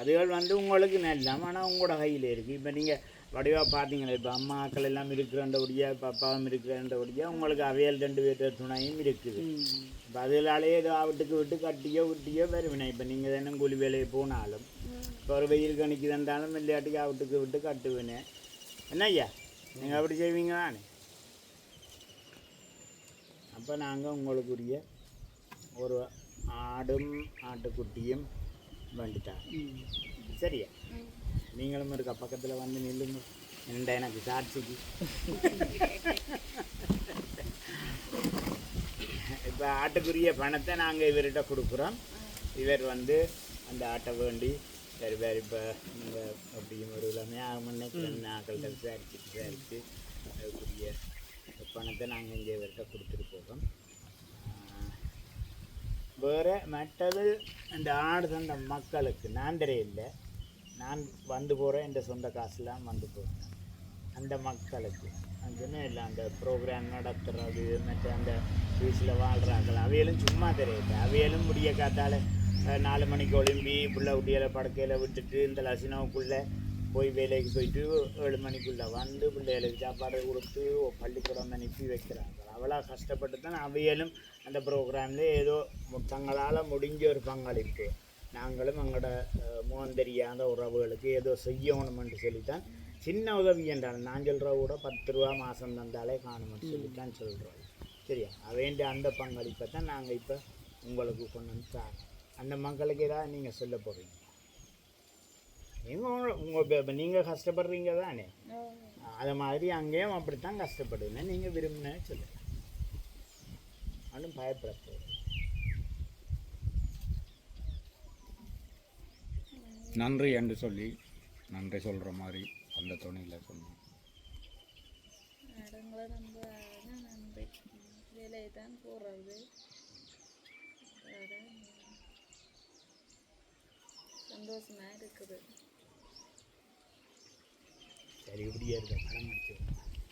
அதுகள் வந்து உங்களுக்கு நல்லம், ஆனால் உங்களோட கையில் இருக்குது. இப்போ நீங்கள் வடிவாக பார்த்தீங்களா, இப்போ அம்மாக்கள் எல்லாம் இருக்கிறன்றபடியாக இப்போ அப்பாவும் இருக்கிறன்றபடியாக உங்களுக்கு அவையல் 2 பேர் துணையும் இருக்குது. இப்போ அதிலாலே ஏதோ வீட்டுக்கு விட்டு கட்டியோ விட்டியோ வருவினை. இப்போ நீங்கள் தானே கூலி வேலையை போனாலும் இப்போ ஒரு வெயில் கணிக்கு தந்தாலும் விளையாட்டுக்கு வீட்டுக்கு விட்டு கட்டுவினேன். என்ன ஐயா நீங்கள் அப்படி செய்வீங்க தானே? அப்போ நாங்கள் உங்களுக்குரிய ஒரு ஆடும் ஆட்டுக்குட்டியும் வேண்டிட்டாங்க. சரியா? நீங்களும் இருக்க பக்கத்தில் வந்து நில்லுங்க. நின்ற எனக்கு சாட்சிக்கு. இப்போ ஆட்டுக்குரிய பணத்தை நாங்கள் இவர்கிட்ட கொடுக்குறோம். இவர் வந்து அந்த ஆட்டை வேண்டி சரி வேறு இப்போ நீங்கள் அப்படியும் ஒரு எல்லாமே முன்னே நாக்கள்கிட்ட விசாரித்து அதுக்குரிய பணத்தை நாங்கள் இங்கே இவர்கிட்ட கொடுத்துட்டு போகிறோம். வேறு மற்றது இந்த ஆடு தந்த மக்களுக்கு நான் தெரியல, நான் வந்து போகிறேன், இந்த சொந்த காசுலாம் வந்து போகிறேன். அந்த மக்களுக்கு அதுன்னு இல்லை அந்த ப்ரோக்ராம் நடத்துகிறது மற்ற அந்த வீட்டில் வாழ்கிறார்கள் அவையிலும் சும்மா தெரியல. அவையிலும் முடிய காத்தால் 4 மணிக்கு ஒளிம்பி பிள்ளை குட்டியில் படுக்கையில் விட்டுட்டு இந்த லசினோவுக்குள்ளே போய் வேலைக்கு போயிட்டு 7 மணிக்குள்ளே வந்து பிள்ளைகளுக்கு சாப்பாடு கொடுத்து பள்ளிக்கூடம் அனுப்பி வைக்கிறாங்க. அவ்வளோ கஷ்டப்பட்டு தான் அவையலும் அந்த ப்ரோக்ராமில் ஏதோ தங்களால் முடிஞ்ச ஒரு பங்களிப்பு நாங்களும் எங்களோட முகம் தெரியாத உறவுகளுக்கு ஏதோ செய்யணுமென்று சொல்லித்தான் சின்ன உதவி என்றால் நான் சொல்கிற கூட 10 ரூபா மாதம் தந்தாலே காணுமென்று சொல்லித்தான் சொல்கிறோம். சரியா? வேண்டிய அந்த பங்களிப்பை தான் நாங்கள் இப்போ உங்களுக்கு கொண்டு வந்து தரோம். அந்த மக்களுக்கு ஏதாவது நீங்கள் சொல்ல போகிறீங்க? உங்கள் நீங்கள் கஷ்டப்படுறீங்க தானே, அது மாதிரி அங்கேயும் அப்படித்தான் கஷ்டப்படுதுன்னு நீங்கள் விரும்பினே சொல்லுங்கள். ஒன்றும் பயப்பட நன்றி என்று சொல்லி நன்றி சொல்கிற மாதிரி அந்த துணியில் சொன்னோம். நன்றி வேலையை தான் போகிறது. சந்தோஷமாக இருக்குது. சரி இப்படியே இருக்க படம் முடிச்சு